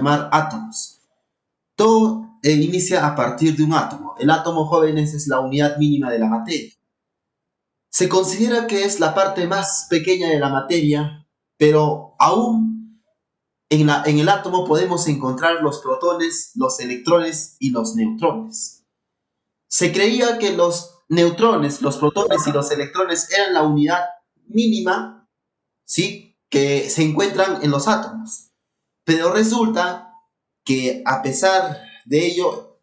llamar átomos. Todo inicia a partir de un átomo. El átomo, jóvenes, es la unidad mínima de la materia. Se considera que es la parte más pequeña de la materia, pero aún en el átomo podemos encontrar los protones, los electrones y los neutrones. Se creía que los neutrones, los protones y los electrones eran la unidad mínima, ¿sí?, que se encuentran en los átomos. Pero resulta que a pesar de ello,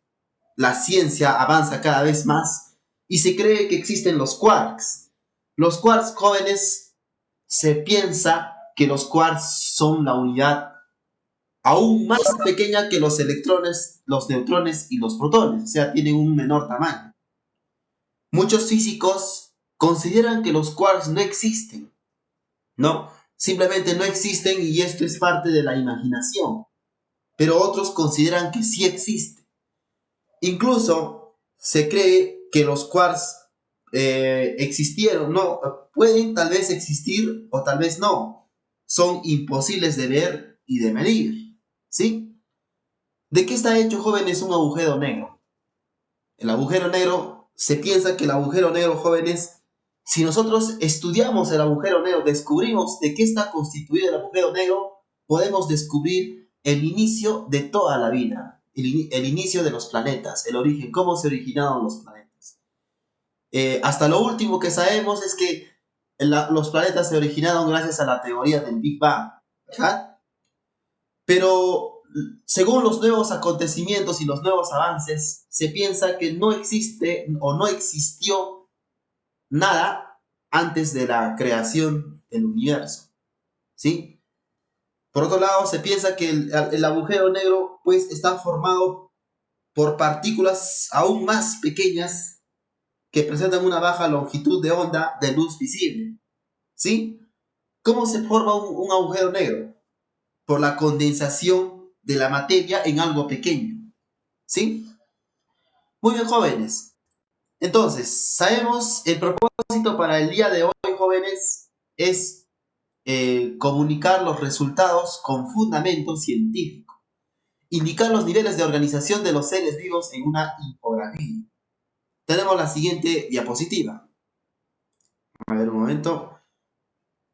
la ciencia avanza cada vez más y se cree que existen los quarks. Los quarks, jóvenes, se piensa que los quarks son la unidad aún más pequeña que los electrones, los neutrones y los protones, o sea, tienen un menor tamaño. Muchos físicos consideran que los quarks no existen, ¿no? Simplemente no existen y esto es parte de la imaginación. Pero otros consideran que sí existe. Incluso se cree que los quarks existieron, no, pueden tal vez existir o tal vez no. Son imposibles de ver y de medir, ¿sí? ¿De qué está hecho, jóvenes, un agujero negro? El agujero negro, se piensa que el agujero negro, jóvenes, si nosotros estudiamos el agujero negro, descubrimos de qué está constituido el agujero negro, podemos descubrir el inicio de toda la vida, el inicio de los planetas, el origen, cómo se originaron los planetas. Hasta lo último que sabemos es que los planetas se originaron gracias a la teoría del Big Bang, ¿verdad? Pero según los nuevos acontecimientos y los nuevos avances, se piensa que no existe o no existió nada antes de la creación del universo, ¿sí? Por otro lado, se piensa que el agujero negro pues está formado por partículas aún más pequeñas que presentan una baja longitud de onda de luz visible, ¿sí? ¿Cómo se forma un agujero negro? Por la condensación de la materia en algo pequeño, ¿sí? Muy bien, jóvenes. Entonces, sabemos el propósito para el día de hoy, jóvenes, es comunicar los resultados con fundamento científico, indicar los niveles de organización de los seres vivos en una infografía. Tenemos la siguiente diapositiva. A ver un momento.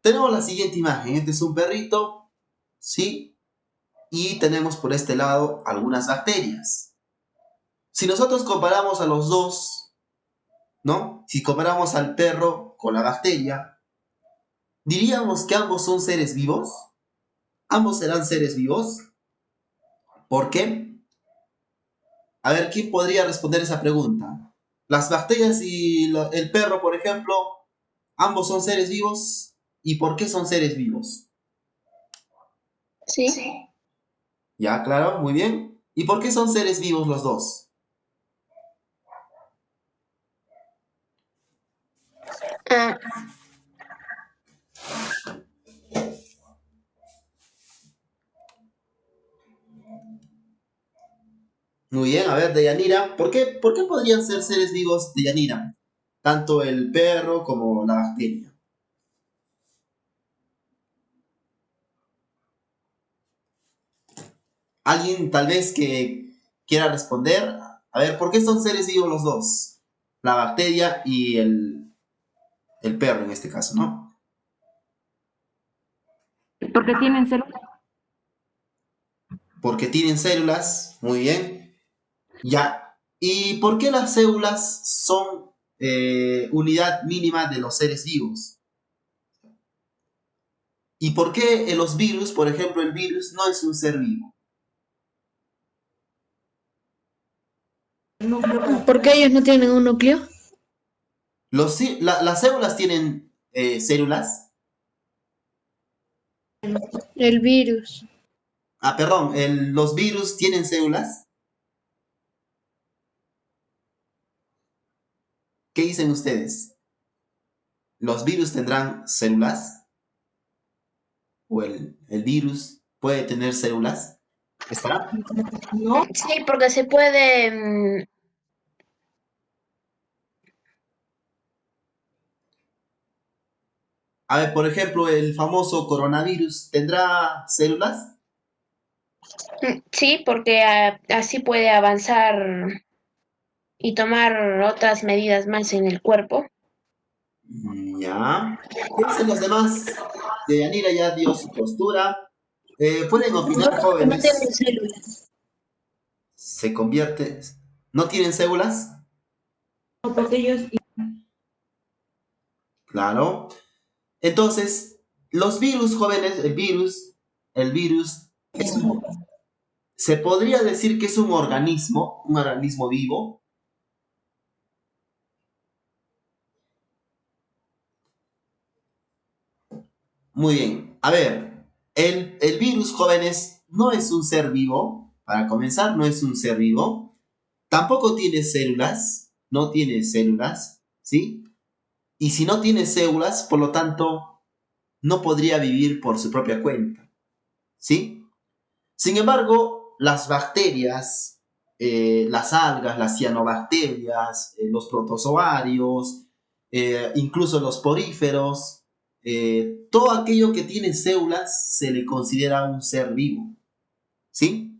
Tenemos la siguiente imagen. Este es un perrito, ¿sí? Y tenemos por este lado algunas bacterias. Si nosotros comparamos a los dos, ¿no? Si comparamos al perro con la bacteria, ¿diríamos que ambos son seres vivos? ¿Ambos serán seres vivos? ¿Por qué? A ver, ¿quién podría responder esa pregunta? Las bacterias y el perro, por ejemplo, ¿ambos son seres vivos? ¿Y por qué son seres vivos? Sí. Ya, claro, muy bien. ¿Y por qué son seres vivos los dos? Ah, Muy bien, a ver, Deyanira, ¿por qué podrían ser seres vivos, Deyanira? Tanto el perro como la bacteria. ¿Alguien tal vez que quiera responder? A ver, ¿por qué son seres vivos los dos? La bacteria y el perro en este caso, ¿no? Porque tienen células. Porque tienen células, muy bien. Ya. ¿Y por qué las células son unidad mínima de los seres vivos? ¿Y por qué en los virus, por ejemplo, el virus no es un ser vivo? ¿por qué ellos no tienen un núcleo? Las células tienen células. El virus. Ah, perdón, los virus tienen células. ¿Qué dicen ustedes? ¿Los virus tendrán células? ¿O el virus puede tener células? ¿Está? No. Sí, porque se puede. A ver, por ejemplo, el famoso coronavirus, ¿tendrá células? Sí, porque así puede avanzar y tomar otras medidas más en el cuerpo. Ya. ¿Qué dicen los demás? Deyanira ya dio su postura. Pueden No, opinar, porque no tiene jóvenes. células. Se convierte. ¿No tienen células? No, porque ellos Claro. Entonces, los virus, jóvenes, el virus se podría decir que es un organismo vivo. Muy bien. A ver, el virus, jóvenes, no es un ser vivo. Para comenzar, no es un ser vivo. Tampoco tiene células. No tiene células, ¿sí? Y si no tiene células, por lo tanto, no podría vivir por su propia cuenta, ¿sí? Sin embargo, las bacterias, las algas, las cianobacterias, los protozoarios, incluso los poríferos, todo aquello que tiene células se le considera un ser vivo, ¿sí?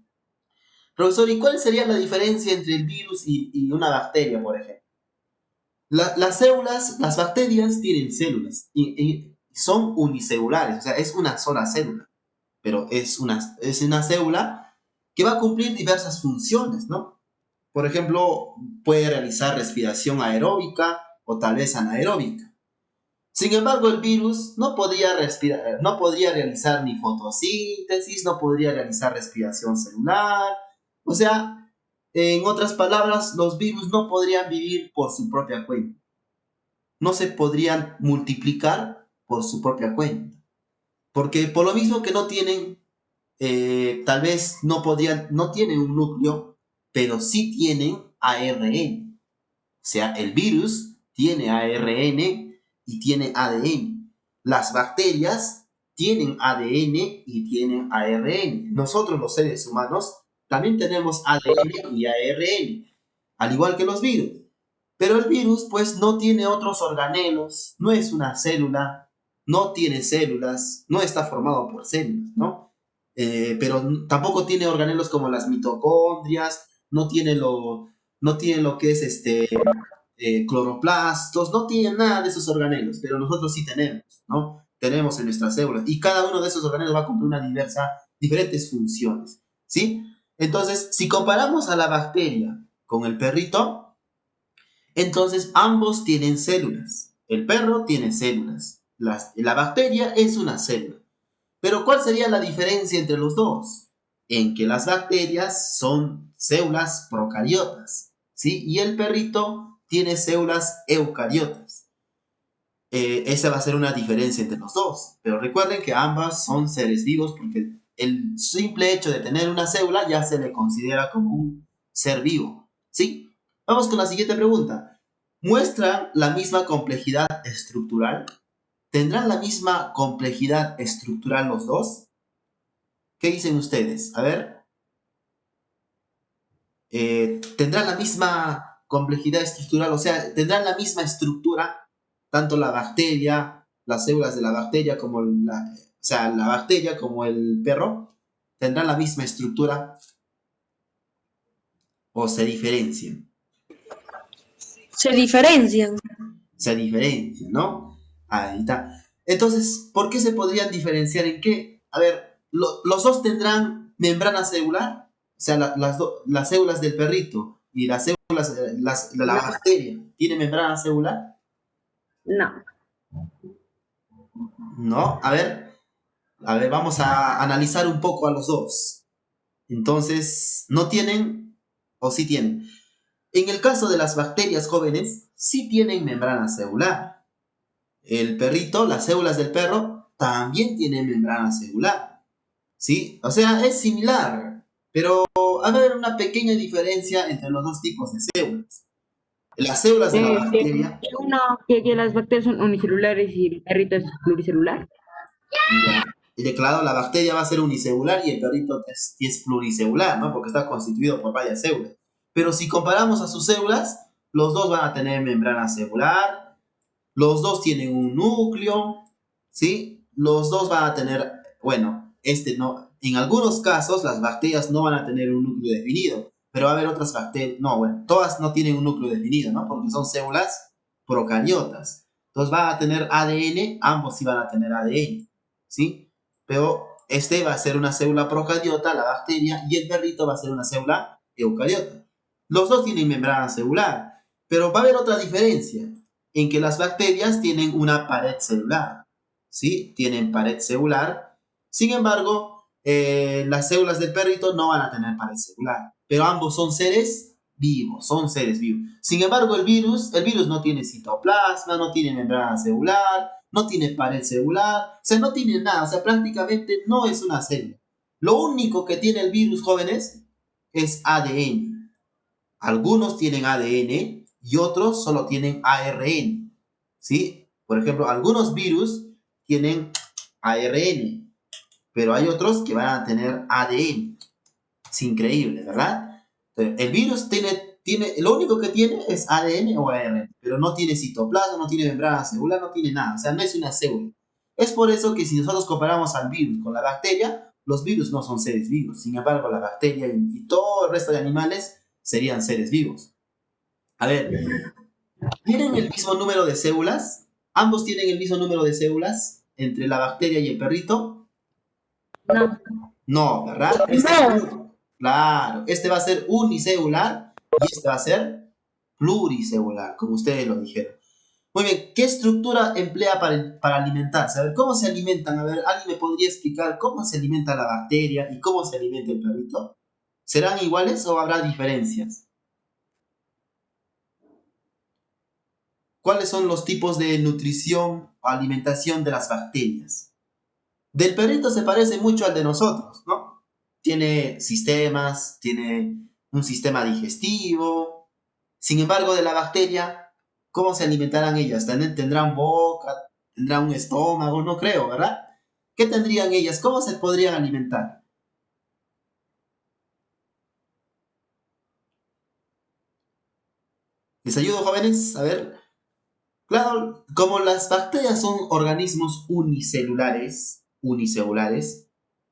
Profesor, ¿y cuál sería la diferencia entre el virus y una bacteria, por ejemplo? Las células, las bacterias tienen células y son unicelulares, o sea, es una sola célula, pero es una célula que va a cumplir diversas funciones, ¿no? Por ejemplo, puede realizar respiración aeróbica o tal vez anaeróbica. Sin embargo, el virus no podría respirar, no podría realizar ni fotosíntesis, no podría realizar respiración celular. O sea, en otras palabras, los virus no podrían vivir por su propia cuenta. No se podrían multiplicar por su propia cuenta. Porque por lo mismo que no tienen, tal vez no tienen un núcleo, pero sí tienen ARN. O sea, el virus tiene ARN y tiene ADN. Las bacterias tienen ADN y tienen ARN. Nosotros los seres humanos también tenemos ADN y ARN, al igual que los virus. Pero el virus pues no tiene otros organelos, no es una célula, no tiene células, no está formado por células, ¿no? Pero tampoco tiene organelos como las mitocondrias, no tiene lo que es cloroplastos, no tiene nada de esos organelos, pero nosotros sí tenemos, ¿no? Tenemos en nuestras células y cada uno de esos organelos va a cumplir diferentes funciones, ¿sí? Entonces, si comparamos a la bacteria con el perrito, entonces ambos tienen células. El perro tiene células, la bacteria es una célula. Pero ¿cuál sería la diferencia entre los dos? En que las bacterias son células procariotas, ¿sí? Y el perrito tiene células eucariotas. Esa va a ser una diferencia entre los dos. Pero recuerden que ambas son seres vivos porque el simple hecho de tener una célula ya se le considera como un ser vivo, ¿sí? Vamos con la siguiente pregunta. ¿Muestran la misma complejidad estructural? ¿Tendrán la misma complejidad estructural los dos? ¿Qué dicen ustedes? A ver, ¿tendrán la misma complejidad estructural? O sea, ¿tendrán la misma estructura? Tanto la bacteria, las células de la bacteria como o sea, la bacteria como el perro, ¿tendrán la misma estructura o se diferencian? Se diferencian. Se diferencian, ¿no? Ahí está. Entonces, ¿por qué se podrían diferenciar en qué? A ver, los dos tendrán membrana celular, o sea, las células del perrito y las células de la no, bacteria, ¿tienen membrana celular? no. No. A ver, vamos a analizar un poco a los dos. Entonces, ¿no tienen o sí tienen? En el caso de las bacterias jóvenes, sí tienen membrana celular. El perrito, las células del perro, también tienen membrana celular, ¿sí? O sea, es similar, pero va a haber una pequeña diferencia entre los dos tipos de células. Las células de la Que, bacteria, que las bacterias son unicelulares y el perrito es pluricelular. ya, y de claro, la bacteria va a ser unicelular y el perrito es pluricelular, ¿no? Porque está constituido por varias células. Pero si comparamos a sus células, los dos van a tener membrana celular, los dos tienen un núcleo, ¿sí? Los dos van a tener, bueno, este no, En algunos casos, las bacterias no van a tener un núcleo definido, pero va a haber otras bacterias, no, bueno, todas no tienen un núcleo definido, ¿no? Porque son células procariotas. Entonces van a tener ADN, ambos sí van a tener ADN, ¿sí? Pero este va a ser una célula procariota, la bacteria, y el perrito va a ser una célula eucariota. Los dos tienen membrana celular, pero va a haber otra diferencia, en que las bacterias tienen una pared celular, ¿sí? Tienen pared celular. Sin embargo, las células del perrito no van a tener pared celular, pero ambos son seres vivos, son seres vivos. Sin embargo, el virus no tiene citoplasma, no tiene membrana celular, no tiene pared celular, o sea, no tiene nada, o sea, prácticamente no es una célula. Lo único que tiene el virus, jóvenes, es ADN. Algunos tienen ADN y otros solo tienen ARN, ¿sí? Por ejemplo, algunos virus tienen ARN, pero hay otros que van a tener ADN. Es increíble, ¿verdad? Entonces, el virus lo único que tiene es ADN o ARN, pero no tiene citoplasma, no tiene membrana celular, no tiene nada, o sea, no es una célula. Es por eso que si nosotros comparamos al virus con la bacteria, los virus no son seres vivos. Sin embargo, la bacteria y todo el resto de animales serían seres vivos. A ver, ¿tienen el mismo número de células? ¿Ambos tienen el mismo número de células entre la bacteria y el perrito? No. No, ¿verdad? Claro, este va a ser unicelular y este va a ser pluricelular, como ustedes lo dijeron. Muy bien, ¿qué estructura emplea para alimentarse? A ver, ¿cómo se alimentan? A ver, ¿alguien me podría explicar cómo se alimenta la bacteria y cómo se alimenta el perrito? ¿Serán iguales o habrá diferencias? ¿Cuáles son los tipos de nutrición o alimentación de las bacterias? Del perrito se parece mucho al de nosotros, ¿no? Tiene sistemas, tiene un sistema digestivo. Sin embargo, de la bacteria, ¿cómo se alimentarán ellas? ¿Tendrán boca? ¿Tendrán un estómago? No creo, ¿verdad? ¿Qué tendrían ellas? ¿Cómo se podrían alimentar? ¿Les ayudo, jóvenes? A ver. Claro, como las bacterias son organismos unicelulares,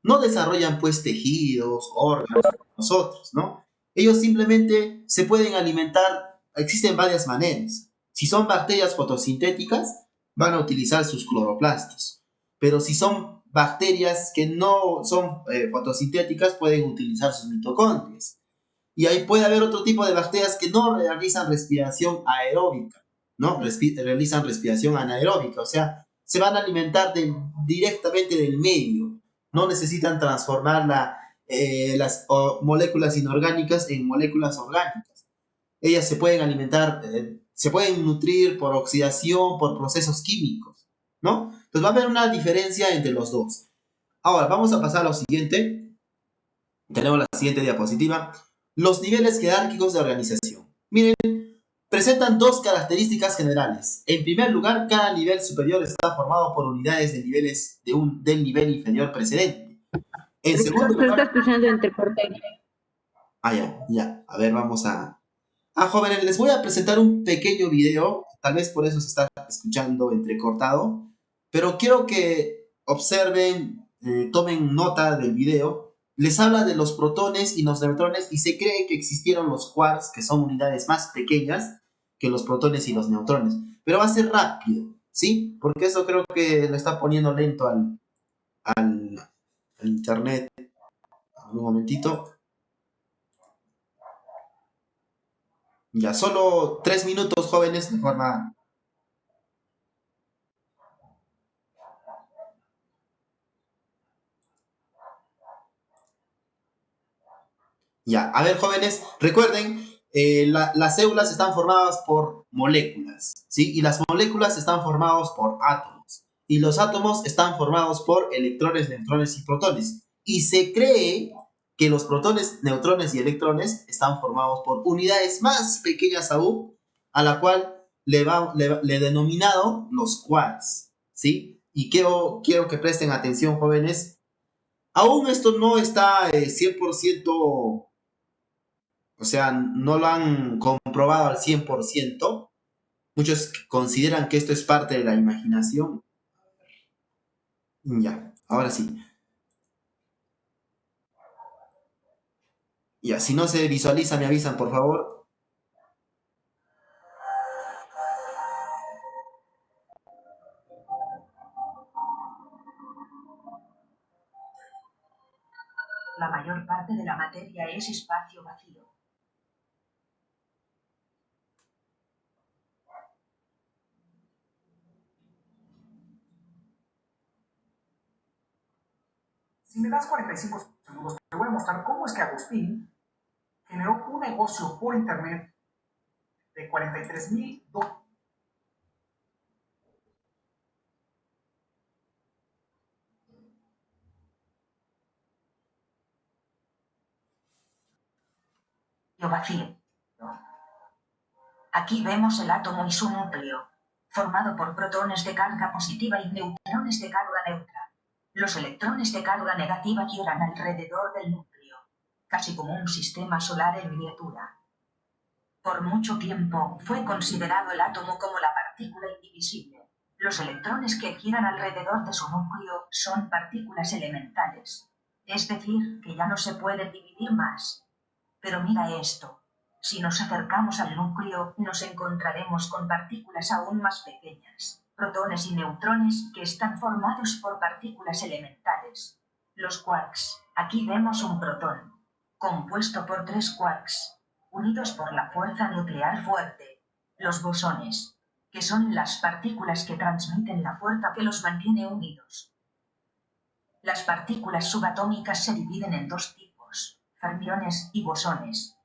no desarrollan pues tejidos, órganos como nosotros, ¿no? Ellos simplemente se pueden alimentar, existen varias maneras. Si son bacterias fotosintéticas, van a utilizar sus cloroplastos. Pero si son bacterias que no son fotosintéticas, pueden utilizar sus mitocondrias. Y ahí puede haber otro tipo de bacterias que no realizan respiración aeróbica, ¿no? Realizan respiración anaeróbica, o sea, se van a alimentar directamente del medio, no necesitan transformar las moléculas inorgánicas en moléculas orgánicas. Ellas se pueden alimentar, se pueden nutrir por oxidación, por procesos químicos, ¿no? Entonces va a haber una diferencia entre los dos. Ahora, vamos a pasar a lo siguiente. Tenemos la siguiente diapositiva. Los niveles jerárquicos de organización. Miren, presentan dos características generales. En primer lugar, cada nivel superior está formado por unidades de niveles del nivel inferior precedente. En segundo Te estás lugar... escuchando entrecortado. Ah, ya. A ver, vamos a... jóvenes, les voy a presentar un pequeño video. Tal vez por eso se está escuchando entrecortado. Pero quiero que observen, tomen nota del video. Les habla de los protones y los neutrones y se cree que existieron los quarks, que son unidades más pequeñas que los protones y los neutrones. Pero va a ser rápido, ¿sí? Porque eso creo que lo está poniendo lento al internet. Un momentito. Ya, solo 3 minutos, jóvenes, de forma... Ya, a ver, jóvenes, recuerden, las células están formadas por moléculas, ¿sí? Y las moléculas están formadas por átomos. Y los átomos están formados por electrones, neutrones y protones. Y se cree que los protones, neutrones y electrones están formados por unidades más pequeñas aún, a la cual le he denominado los quarks, ¿sí? Y quiero que presten atención, jóvenes. Aún esto no está 100%. O sea, no lo han comprobado al 100%. Muchos consideran que esto es parte de la imaginación. Ya, ahora sí. Ya, si no se visualiza, me avisan, por favor. La mayor parte de la materia es espacio vacío. Si me das 45 segundos, te voy a mostrar cómo es que Agustín generó un negocio por internet de 43,000 dólares. Vacío. Aquí vemos el átomo y su núcleo, formado por protones de carga positiva y neutrones de carga neutra. Los electrones de carga negativa giran alrededor del núcleo, casi como un sistema solar en miniatura. Por mucho tiempo fue considerado el átomo como la partícula indivisible. Los electrones que giran alrededor de su núcleo son partículas elementales, es decir, que ya no se pueden dividir más. Pero mira esto, si nos acercamos al núcleo nos encontraremos con partículas aún más pequeñas, protones y neutrones que están formados por partículas elementales. Los quarks. Aquí vemos un protón, compuesto por 3 quarks, unidos por la fuerza nuclear fuerte. Los bosones, que son las partículas que transmiten la fuerza que los mantiene unidos. Las partículas subatómicas se dividen en 2 tipos, fermiones y bosones.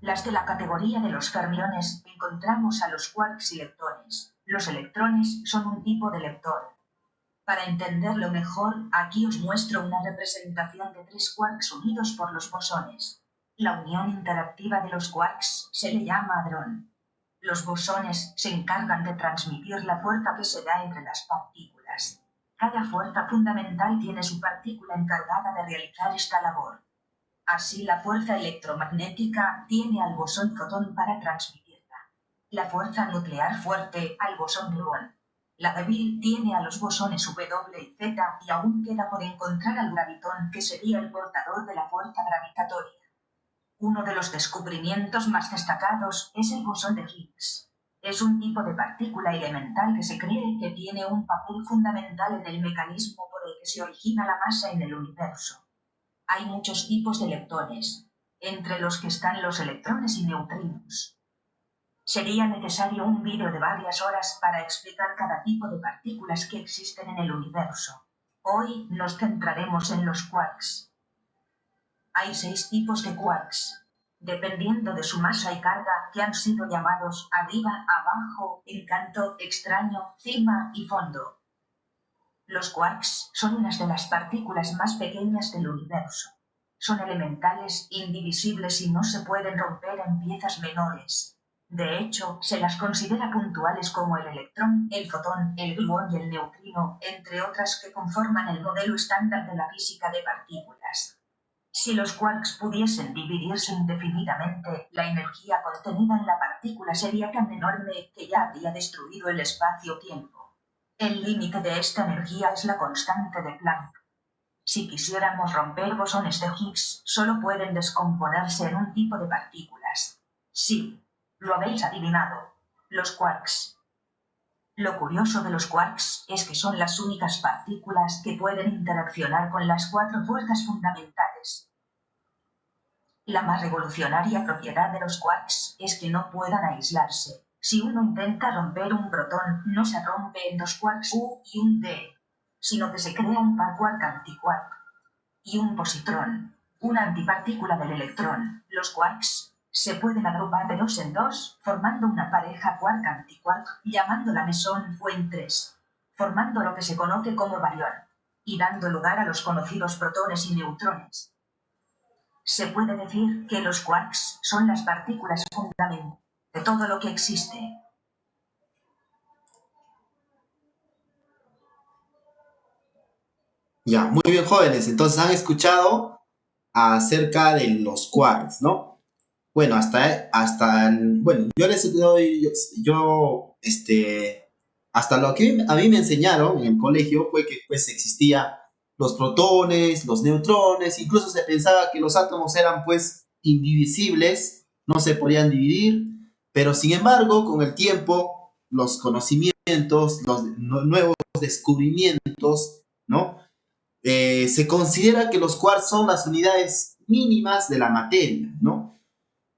Las de la categoría de los fermiones encontramos a los quarks y leptones. Los electrones son un tipo de leptón. Para entenderlo mejor, aquí os muestro una representación de 3 quarks unidos por los bosones. La unión interactiva de los quarks se le llama hadrón. Los bosones se encargan de transmitir la fuerza que se da entre las partículas. Cada fuerza fundamental tiene su partícula encargada de realizar esta labor. Así, la fuerza electromagnética tiene al bosón fotón para transmitirla. La fuerza nuclear fuerte al bosón gluón. La débil tiene a los bosones W y Z y aún queda por encontrar al gravitón, que sería el portador de la fuerza gravitatoria. Uno de los descubrimientos más destacados es el bosón de Higgs. Es un tipo de partícula elemental que se cree que tiene un papel fundamental en el mecanismo por el que se origina la masa en el universo. Hay muchos tipos de leptones, entre los que están los electrones y neutrinos. Sería necesario un vídeo de varias horas para explicar cada tipo de partículas que existen en el universo. Hoy nos centraremos en los quarks. Hay 6 tipos de quarks, dependiendo de su masa y carga, que han sido llamados arriba, abajo, encanto, extraño, cima y fondo. Los quarks son unas de las partículas más pequeñas del universo. Son elementales, indivisibles y no se pueden romper en piezas menores. De hecho, se las considera puntuales como el electrón, el fotón, el gluón y el neutrino, entre otras que conforman el modelo estándar de la física de partículas. Si los quarks pudiesen dividirse indefinidamente, la energía contenida en la partícula sería tan enorme que ya habría destruido el espacio-tiempo. El límite de esta energía es la constante de Planck. Si quisiéramos romper bosones de Higgs, solo pueden descomponerse en un tipo de partículas. Sí, lo habéis adivinado, los quarks. Lo curioso de los quarks es que son las únicas partículas que pueden interaccionar con las 4 fuerzas fundamentales. La más revolucionaria propiedad de los quarks es que no puedan aislarse. Si uno intenta romper un protón, no se rompe en 2 quarks U y un D, sino que se crea un par quark-antiquark y un positrón, una antipartícula del electrón. Los quarks se pueden agrupar de 2 en 2, formando una pareja quark-antiquark, llamándola mesón o en 3, formando lo que se conoce como barión, y dando lugar a los conocidos protones y neutrones. Se puede decir que los quarks son las partículas fundamentales de todo lo que existe. Ya, muy bien, jóvenes. Entonces han escuchado acerca de los quarks, ¿no? Bueno, bueno, yo les doy, hasta lo que a mí me enseñaron en el colegio fue que pues existía los protones, los neutrones, incluso se pensaba que los átomos eran pues indivisibles, no se podían dividir, pero sin embargo, con el tiempo, los conocimientos, los nuevos descubrimientos, ¿no? Se considera que los quarks son las unidades mínimas de la materia, ¿no?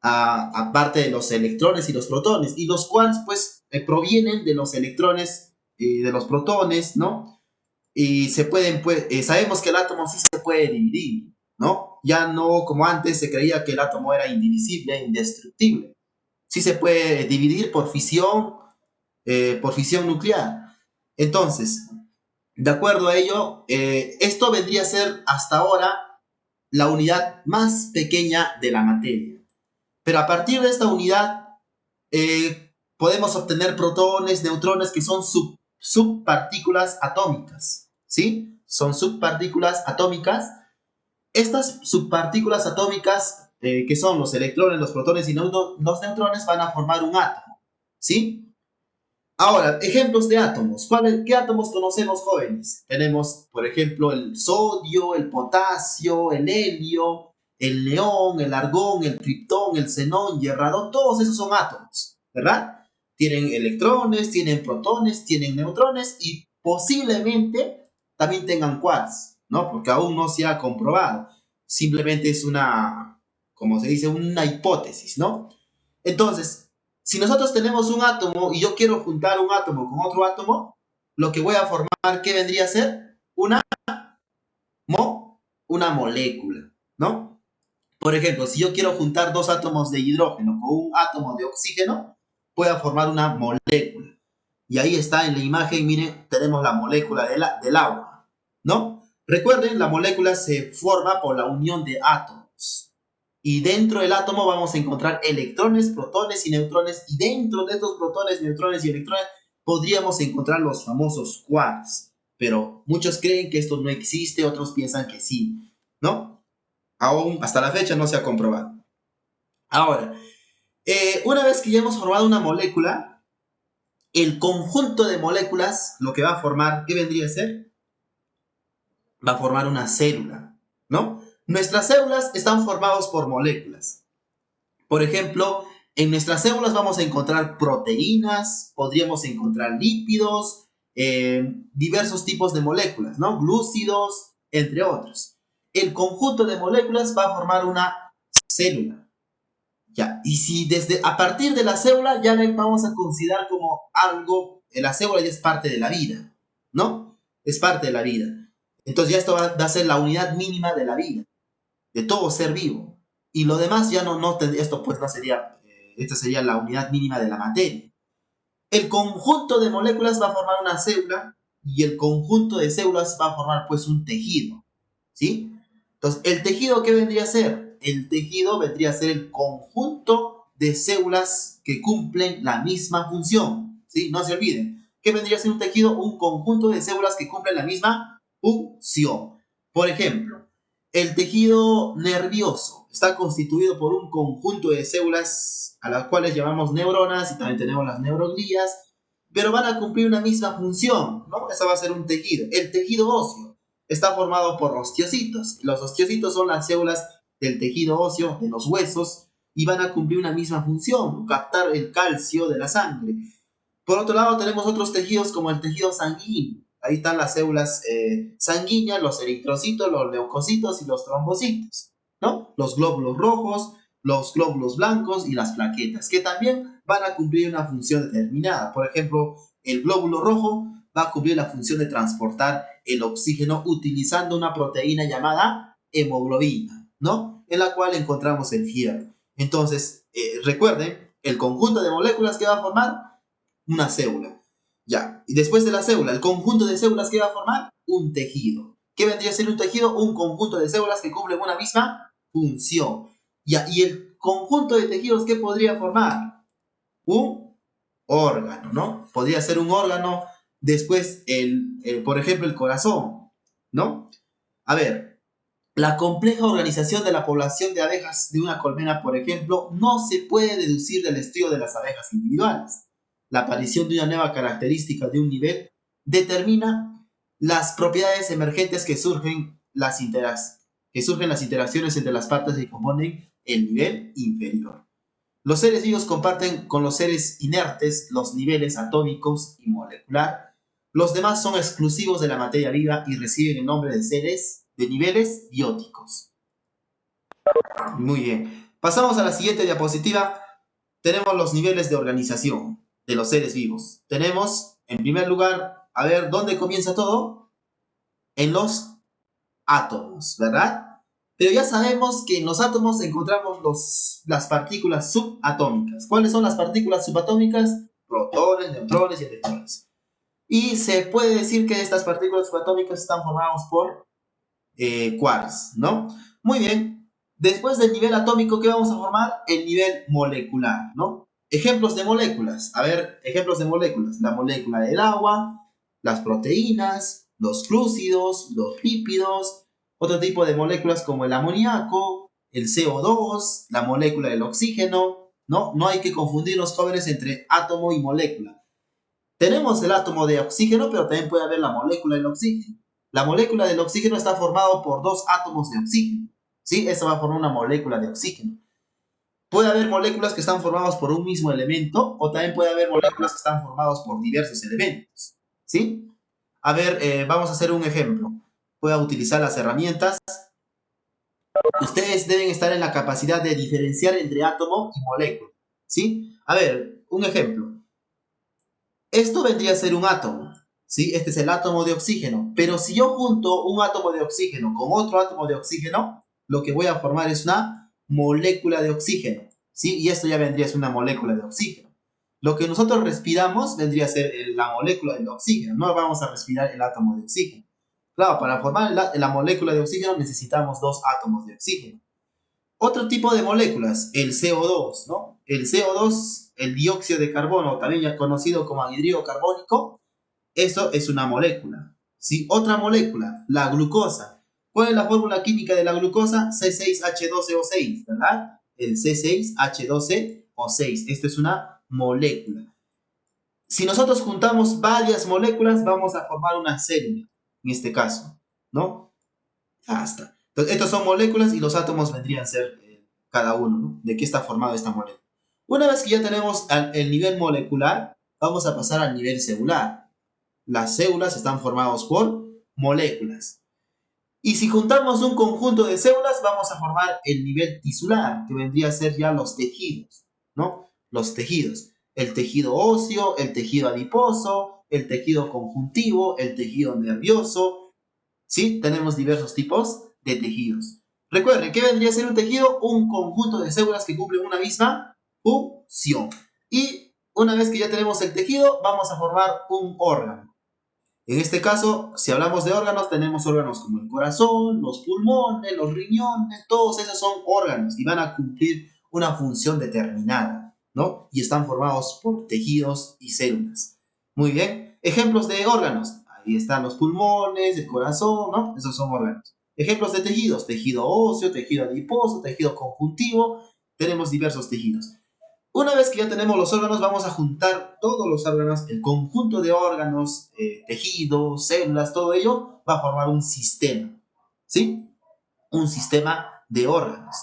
Aparte de los electrones y los protones. Y los quarks, pues, provienen de los electrones y de los protones, ¿no? Y se pueden, pues, sabemos que el átomo sí se puede dividir, ¿no? Ya no como antes se creía que el átomo era indivisible, indestructible. Sí se puede dividir por fisión nuclear. Entonces, de acuerdo a ello, esto vendría a ser hasta ahora la unidad más pequeña de la materia. Pero a partir de esta unidad podemos obtener protones, neutrones, que son subpartículas atómicas, ¿sí? Son subpartículas atómicas. Estas subpartículas atómicas, que son los electrones, los protones y los neutrones, van a formar un átomo, ¿sí? Ahora, ejemplos de átomos. ¿Qué átomos conocemos, jóvenes? Tenemos, por ejemplo, el sodio, el potasio, el helio, el neón, el argón, el triptón, el xenón, y el radón. Todos esos son átomos, ¿verdad? Tienen electrones, tienen protones, tienen neutrones y posiblemente también tengan quarks, ¿no? Porque aún no se ha comprobado. Simplemente es una, como se dice, una hipótesis, ¿no? Entonces, si nosotros tenemos un átomo y yo quiero juntar un átomo con otro átomo, lo que voy a formar, ¿qué vendría a ser? Una molécula, ¿no? Por ejemplo, si yo quiero juntar dos átomos de hidrógeno con un átomo de oxígeno, voy a formar una molécula. Y ahí está en la imagen, miren, tenemos la molécula del agua, ¿no? Recuerden, la molécula se forma por la unión de átomos. Y dentro del átomo vamos a encontrar electrones, protones y neutrones. Y dentro de estos protones, neutrones y electrones podríamos encontrar los famosos quarks. Pero muchos creen que esto no existe, otros piensan que sí, ¿no? Aún hasta la fecha no se ha comprobado. Ahora, una vez que ya hemos formado una molécula, el conjunto de moléculas, lo que va a formar, ¿qué vendría a ser? Va a formar una célula, ¿no? Nuestras células están formadas por moléculas. Por ejemplo, en nuestras células vamos a encontrar proteínas, podríamos encontrar lípidos, diversos tipos de moléculas, ¿no? Glúcidos, entre otros. El conjunto de moléculas va a formar una célula. Ya, y si a partir de la célula ya la vamos a considerar como algo, la célula ya es parte de la vida, ¿no? Es parte de la vida. Entonces ya esto va a ser la unidad mínima de la vida, de todo ser vivo. Y lo demás ya no esto pues no sería, esta sería la unidad mínima de la materia. El conjunto de moléculas va a formar una célula y el conjunto de células va a formar pues un tejido, ¿sí? Entonces, ¿el tejido qué vendría a ser? El tejido vendría a ser el conjunto de células que cumplen la misma función, ¿sí? No se olviden. ¿Qué vendría a ser un tejido? Un conjunto de células que cumplen la misma función. Por ejemplo, el tejido nervioso está constituido por un conjunto de células a las cuales llamamos neuronas y también tenemos las neuroglías, pero van a cumplir una misma función, ¿no? Eso va a ser un tejido. El tejido óseo está formado por osteocitos. Los osteocitos son las células del tejido óseo, de los huesos, y van a cumplir una misma función, ¿no? Captar el calcio de la sangre. Por otro lado, tenemos otros tejidos como el tejido sanguíneo. Ahí están las células sanguíneas, los eritrocitos, los leucocitos y los trombocitos, ¿no? Los glóbulos rojos, los glóbulos blancos y las plaquetas, que también van a cumplir una función determinada. Por ejemplo, el glóbulo rojo va a cumplir la función de transportar el oxígeno utilizando una proteína llamada hemoglobina, ¿no? En la cual encontramos el hierro. Entonces, recuerden, el conjunto de moléculas que va a formar una célula. Ya, y después de la célula, el conjunto de células que va a formar un tejido. ¿Qué vendría a ser un tejido? Un conjunto de células que cumplen una misma función. Ya, y el conjunto de tejidos, ¿qué podría formar? Un órgano, ¿no? Podría ser un órgano. Después, por ejemplo, el corazón, ¿no? A ver, la compleja organización de la población de abejas de una colmena, por ejemplo, no se puede deducir del estudio de las abejas individuales. La aparición de una nueva característica de un nivel determina las propiedades emergentes que surgen las interacciones entre las partes que componen el nivel inferior. Los seres vivos comparten con los seres inertes los niveles atómicos y molecular. Los demás son exclusivos de la materia viva y reciben el nombre de niveles bióticos. Muy bien. Pasamos a la siguiente diapositiva. Tenemos los niveles de organización de los seres vivos. Tenemos, en primer lugar, a ver, ¿dónde comienza todo? En los átomos, ¿verdad? Pero ya sabemos que en los átomos encontramos las partículas subatómicas. ¿Cuáles son las partículas subatómicas? Protones, neutrones y electrones. Y se puede decir que estas partículas subatómicas están formadas por quarks, ¿no? Muy bien. Después del nivel atómico, ¿qué vamos a formar? El nivel molecular, ¿no? Ejemplos de moléculas. A ver, ejemplos de moléculas. La molécula del agua, las proteínas, los glúcidos, los lípidos, otro tipo de moléculas como el amoníaco, el CO2, la molécula del oxígeno, ¿no? No hay que confundir los jóvenes entre átomo y molécula. Tenemos el átomo de oxígeno, pero también puede haber la molécula del oxígeno. La molécula del oxígeno está formada por dos átomos de oxígeno, ¿sí? Eso va a formar una molécula de oxígeno. Puede haber moléculas que están formadas por un mismo elemento, o también puede haber moléculas que están formadas por diversos elementos, ¿sí? A ver, vamos a hacer un ejemplo. Voy a utilizar las herramientas. Ustedes deben estar en la capacidad de diferenciar entre átomo y molécula, ¿sí? A ver, un ejemplo. Esto vendría a ser un átomo, ¿sí? Este es el átomo de oxígeno. Pero si yo junto un átomo de oxígeno con otro átomo de oxígeno, lo que voy a formar es una molécula de oxígeno, ¿sí? Y esto ya vendría a ser una molécula de oxígeno. Lo que nosotros respiramos vendría a ser la molécula del oxígeno. No vamos a respirar el átomo de oxígeno. Claro, para formar la molécula de oxígeno necesitamos dos átomos de oxígeno. Otro tipo de moléculas, el CO2, ¿no? El CO2, el dióxido de carbono, también ya conocido como anhídrido carbónico, eso es una molécula, ¿sí? Otra molécula, la glucosa. ¿Cuál es la fórmula química de la glucosa? C6H12O6, ¿verdad? El C6H12O6. Esto es una molécula. Si nosotros juntamos varias moléculas, vamos a formar una célula, en este caso, ¿no? Ya está. Entonces, estas son moléculas y los átomos vendrían a ser cada uno, ¿no? ¿De qué está formado esta molécula? Una vez que ya tenemos el nivel molecular, vamos a pasar al nivel celular. Las células están formadas por moléculas. Y si juntamos un conjunto de células, vamos a formar el nivel tisular, que vendría a ser ya los tejidos, ¿no? Los tejidos. El tejido óseo, el tejido adiposo, el tejido conjuntivo, el tejido nervioso. ¿Sí? Tenemos diversos tipos de tejidos. Recuerden, ¿qué vendría a ser un tejido? Un conjunto de células que cumplen una misma función. Y una vez que ya tenemos el tejido, vamos a formar un órgano. En este caso, si hablamos de órganos, tenemos órganos como el corazón, los pulmones, los riñones, todos esos son órganos y van a cumplir una función determinada, ¿no? Y están formados por tejidos y células. Muy bien. Ejemplos de órganos. Ahí están los pulmones, el corazón, ¿no? Esos son órganos. Ejemplos de tejidos. Tejido óseo, tejido adiposo, tejido conjuntivo. Tenemos diversos tejidos. Una vez que ya tenemos los órganos, vamos a juntar todos los órganos, el conjunto de órganos, tejidos, células, todo ello va a formar un sistema, ¿sí? Un sistema de órganos.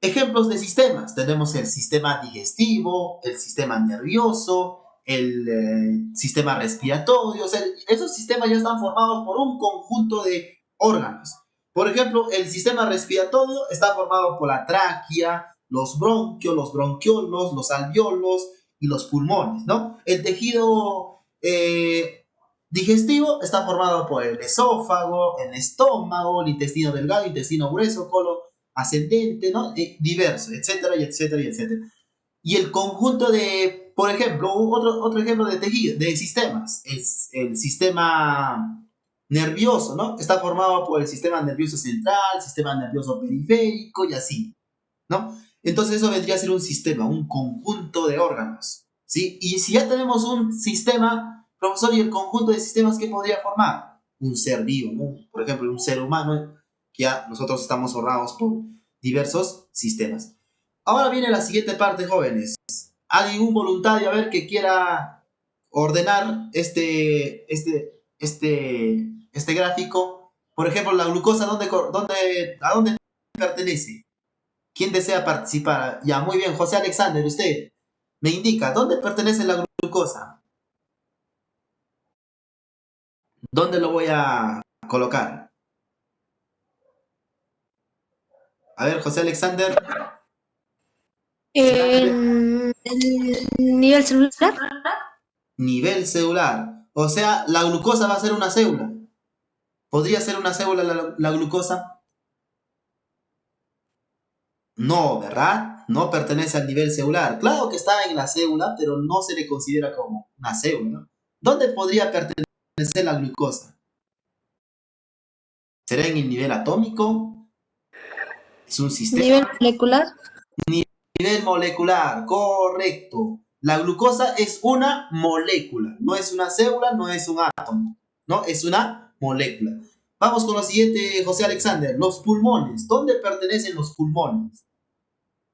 Ejemplos de sistemas. Tenemos el sistema digestivo, el sistema nervioso, el sistema respiratorio. O sea, esos sistemas ya están formados por un conjunto de órganos. Por ejemplo, el sistema respiratorio está formado por la tráquea, los bronquios, los bronquiolos, los alveolos y los pulmones, ¿no? El tejido digestivo está formado por el esófago, el estómago, el intestino delgado, intestino grueso, colon ascendente, ¿no? Diverso, etcétera, y etcétera, y etcétera. Y el conjunto de, por ejemplo, otro ejemplo de tejido, de sistemas, es el sistema nervioso, ¿no? Está formado por el sistema nervioso central, sistema nervioso periférico y así, ¿no? Entonces eso vendría a ser un sistema, un conjunto de órganos, ¿sí? Y si ya tenemos un sistema, profesor, ¿y el conjunto de sistemas qué podría formar? Un ser vivo, ¿no? Por ejemplo, un ser humano, que ya nosotros estamos formados por diversos sistemas. Ahora viene la siguiente parte, jóvenes. ¿Alguien, un voluntario, a ver, que quiera ordenar este este gráfico, por ejemplo, la glucosa, ¿a dónde pertenece? ¿Quién desea participar? Ya, muy bien, José Alexander, usted me indica, ¿dónde pertenece la glucosa? ¿Dónde lo voy a colocar? A ver, José Alexander. En el nivel celular. Nivel celular. O sea, la glucosa va a ser una célula. ¿Podría ser una célula la glucosa? No, ¿verdad? No pertenece al nivel celular. Claro que está en la célula, pero no se le considera como una célula, ¿no? ¿Dónde podría pertenecer la glucosa? ¿Será en el nivel atómico? ¿Es un sistema? Nivel molecular. Nivel molecular, correcto. La glucosa es una molécula, no es una célula, no es un átomo, no, es una molécula. Vamos con lo siguiente, José Alexander. Los pulmones, ¿dónde pertenecen los pulmones?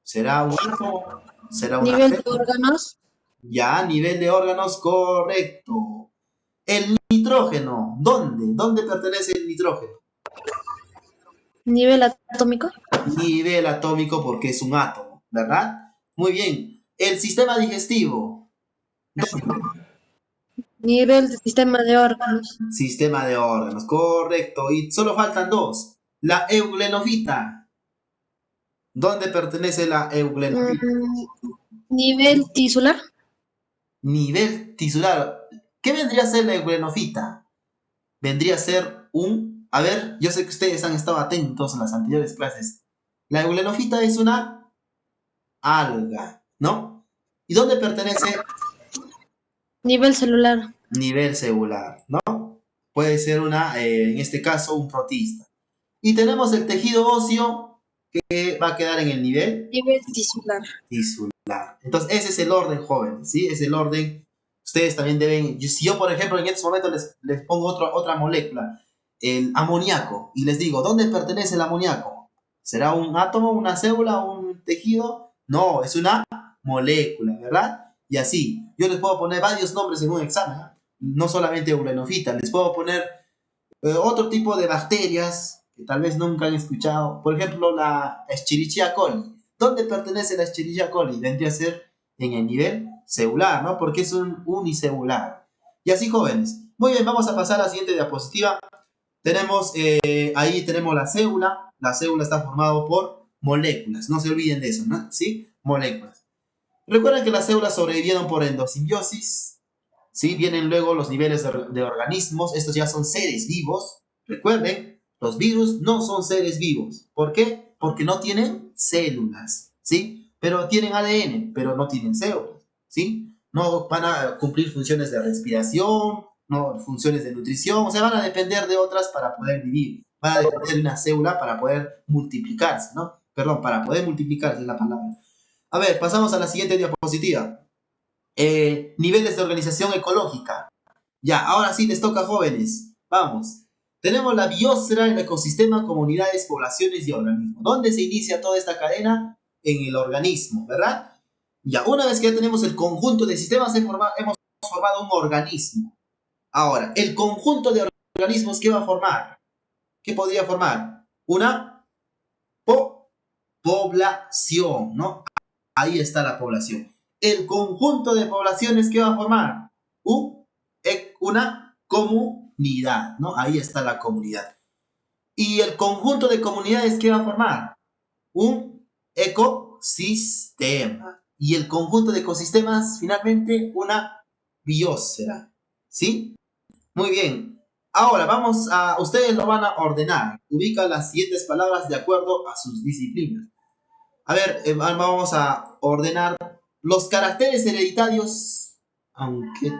¿Será un átomo? ¿Será una Nivel de célula? órganos. Ya, nivel de órganos, correcto. El nitrógeno, ¿dónde? ¿Dónde pertenece el nitrógeno? Nivel atómico. Nivel atómico porque es un átomo, ¿verdad? Muy bien. El sistema digestivo, Nivel de sistema de órganos. sistema de órganos, correcto. Y solo faltan dos. La euglenofita. ¿Dónde pertenece la euglenofita? Nivel tisular. Nivel tisular. ¿Qué vendría a ser la euglenofita? Vendría a ser un... A ver, yo sé que ustedes han estado atentos en las anteriores clases. La euglenofita es una alga, ¿no? ¿Y dónde pertenece? Nivel celular. Nivel celular, ¿no? Puede ser en este caso, un protista. Y tenemos el tejido óseo que va a quedar en el nivel Nivel tisular. tisular. Entonces, ese es el orden, jóvenes, ¿sí? Es el orden. Ustedes también deben, si yo, por ejemplo, en estos momentos les pongo otra molécula, el amoníaco, y les digo, ¿dónde pertenece el amoníaco? ¿Será un átomo, una célula, un tejido? No, es una molécula, ¿verdad? Y así, yo les puedo poner varios nombres en un examen, ¿no? No solamente eulenofita, les puedo poner otro tipo de bacterias que tal vez nunca han escuchado. Por ejemplo, la Escherichia coli. ¿Dónde pertenece la Escherichia coli? Vendría a ser en el nivel celular, ¿no? Porque es un unicelular. Y así, jóvenes. Muy bien, vamos a pasar a la siguiente diapositiva. Tenemos, ahí tenemos la célula. La célula está formada por moléculas. No se olviden de eso, ¿no? ¿Sí? Moléculas. Recuerden que las células sobrevivieron por endosimbiosis. ¿Sí? Vienen luego los niveles de organismos. Estos ya son seres vivos. Recuerden, los virus no son seres vivos. ¿Por qué? Porque no tienen células. ¿Sí? Pero tienen ADN, pero no tienen células. ¿Sí? No van a cumplir funciones de respiración, no funciones de nutrición. O sea, van a depender de otras para poder vivir. Van a depender de una célula para poder multiplicarse, ¿no? Perdón, para poder multiplicarse es la palabra. A ver, pasamos a la siguiente diapositiva. Niveles de organización ecológica. Ya, ahora sí les toca, jóvenes. Vamos. Tenemos la biosfera, el ecosistema, comunidades, poblaciones y organismos. ¿Dónde se inicia toda esta cadena? En el organismo, ¿verdad? Ya, una vez que ya tenemos el conjunto de sistemas, hemos formado un organismo. Ahora, el conjunto de organismos, ¿qué va a formar? ¿Qué podría formar? Una población, ¿no? Ahí está la población. El conjunto de poblaciones que va a formar una comunidad, ¿no? Ahí está la comunidad. Y el conjunto de comunidades que va a formar un ecosistema. Y el conjunto de ecosistemas, finalmente, una biosfera. ¿Sí? Muy bien. Ahora ustedes lo van a ordenar. Ubica las siguientes palabras de acuerdo a sus disciplinas. A ver, vamos a ordenar los caracteres hereditarios, aunque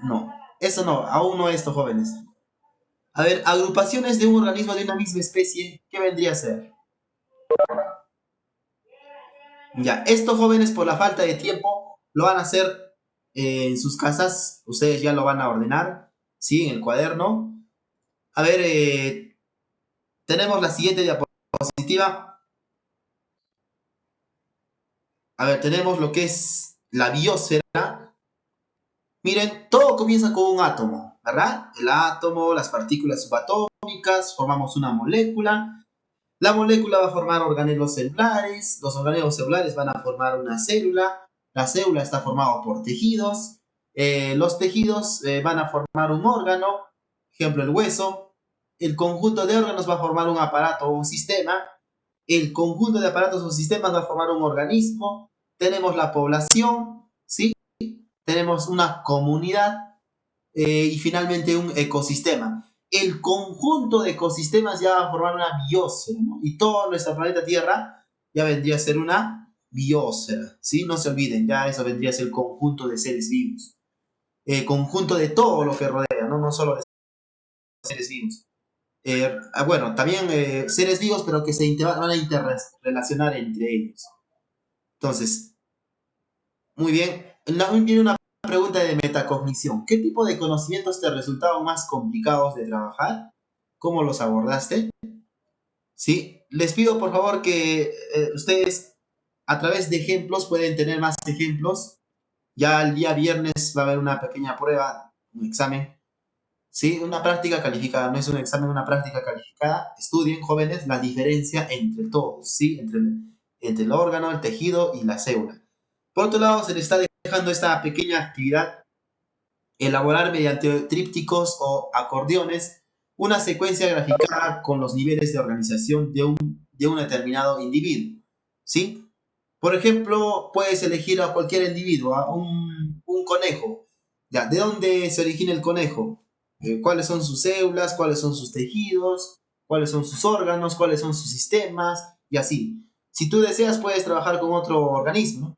no, eso no, aún no esto, jóvenes. A ver, agrupaciones de un organismo de una misma especie, ¿qué vendría a ser? Ya, esto, jóvenes, por la falta de tiempo, lo van a hacer en sus casas, ustedes ya lo van a ordenar, ¿sí? En el cuaderno. A ver, tenemos la siguiente diapositiva. A ver, tenemos lo que es la biosfera. Miren, todo comienza con un átomo. ¿verdad? El átomo, las partículas subatómicas, formamos una molécula. La molécula va a formar organelos celulares, los organelos celulares van a formar una célula, la célula está formada por tejidos, los tejidos van a formar un órgano, ejemplo el hueso, el conjunto de órganos va a formar un aparato o un sistema, el conjunto de aparatos o sistemas va a formar un organismo, tenemos la población, ¿sí? Tenemos una comunidad y finalmente un ecosistema. El conjunto de ecosistemas ya va a formar una biosfera, ¿no? Y todo nuestro planeta Tierra ya vendría a ser una biosfera, ¿sí? No se olviden, ya eso vendría a ser el conjunto de seres vivos. Conjunto de todo lo que rodea, ¿no? No solo de seres vivos. Bueno, también seres vivos, pero que van a interrelacionar entre ellos. Entonces, muy bien. Viene una pregunta de metacognición. ¿Qué tipo de conocimientos te resultaban más complicados de trabajar? ¿Cómo los abordaste? ¿Sí? Les pido por favor que ustedes a través de ejemplos pueden tener más ejemplos. Ya el día viernes va a haber una pequeña prueba, un examen. ¿Sí? Una práctica calificada, no es un examen, una práctica calificada. Estudien, jóvenes, la diferencia entre todos, ¿sí? Entre el órgano, el tejido y la célula. Por otro lado, se les está dejando esta pequeña actividad, elaborar mediante trípticos o acordeones una secuencia graficada con los niveles de organización de un determinado individuo, ¿sí? Por ejemplo, puedes elegir a cualquier individuo, a un conejo. ¿Ya? ¿De dónde se origina el conejo? ¿Cuáles son sus células? ¿Cuáles son sus tejidos? ¿Cuáles son sus órganos? ¿Cuáles son sus sistemas? Y así. Si tú deseas, puedes trabajar con otro organismo, ¿no?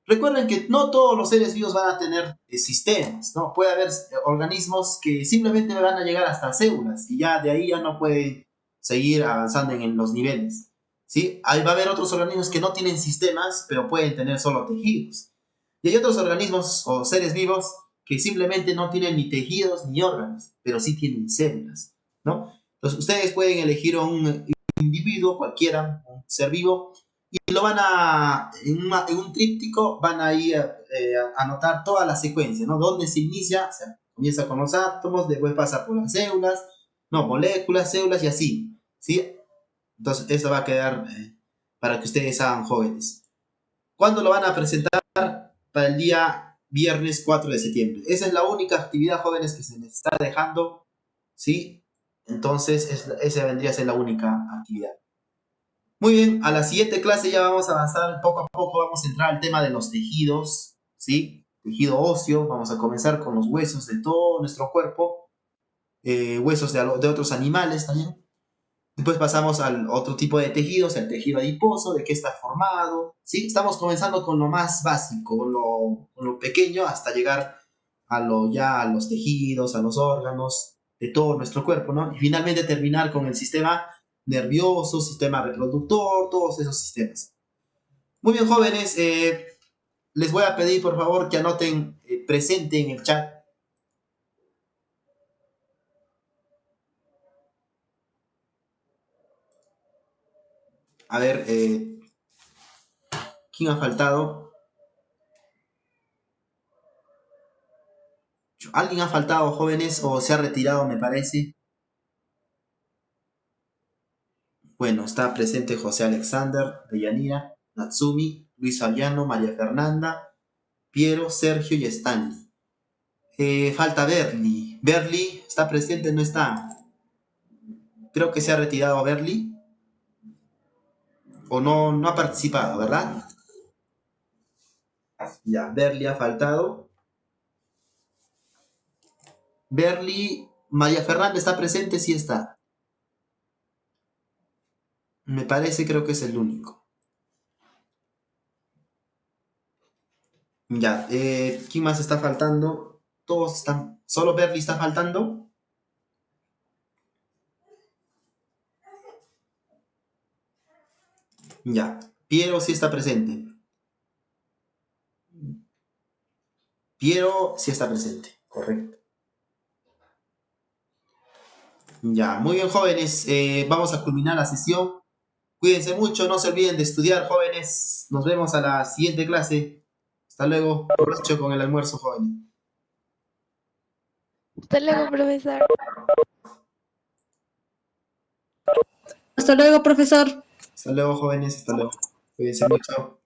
Recuerden que no todos los seres vivos van a tener sistemas, ¿no? Puede haber organismos que simplemente van a llegar hasta células y ya de ahí ya no pueden seguir avanzando en los niveles, ¿sí? Ahí va a haber otros organismos que no tienen sistemas, pero pueden tener solo tejidos. Y hay otros organismos o seres vivos que simplemente no tienen ni tejidos ni órganos, pero sí tienen células, ¿no? Entonces ustedes pueden elegir a un individuo, cualquiera, un ser vivo, y lo van a, en un tríptico, van a ir a anotar toda la secuencia, ¿no? Dónde se inicia, o sea, comienza con los átomos, después pasa por las células, no, moléculas, células y así, ¿sí? Entonces, eso va a quedar para que ustedes hagan, jóvenes. ¿Cuándo lo van a presentar? Para el día viernes 4 de septiembre. Esa es la única actividad, jóvenes, que se les está dejando, ¿sí? Entonces, esa vendría a ser la única actividad. Muy bien, a la siguiente clase ya vamos a avanzar poco a poco, vamos a entrar al tema de los tejidos, ¿sí? Tejido óseo, vamos a comenzar con los huesos de todo nuestro cuerpo, huesos de otros animales también. Después pasamos al otro tipo de tejidos, el tejido adiposo, de qué está formado, ¿sí? Estamos comenzando con lo más básico, con lo pequeño, hasta llegar a los tejidos, a los órganos de todo nuestro cuerpo, ¿no? Y finalmente terminar con el sistema nervioso, sistema reproductor, todos esos sistemas. Muy bien, jóvenes, les voy a pedir por favor que anoten presente en el chat. A ver, ¿quién ha faltado? ¿Alguien ha faltado, jóvenes, o se ha retirado, me parece? Bueno, está presente José Alexander, Deyanira, Natsumi, Luis Fabiano, María Fernanda, Piero, Sergio y Stanley. Falta Berly. ¿Berly está presente? ¿No está? Creo que se ha retirado Berly. O no ha participado, ¿verdad? Ya, Berly ha faltado. Berly, María Fernanda está presente, sí está. Me parece, creo que es el único. Ya, ¿quién más está faltando? Todos están. ¿Solo Berly está faltando? Ya, Piero sí está presente. Piero sí está presente, correcto. Ya, muy bien, jóvenes. Vamos a culminar la sesión. Cuídense mucho, no se olviden de estudiar, jóvenes. Nos vemos a la siguiente clase. Hasta luego. Provecho con el almuerzo, jóvenes. Hasta luego, profesor. Hasta luego, profesor. Hasta luego, jóvenes. Hasta luego. Cuídense mucho.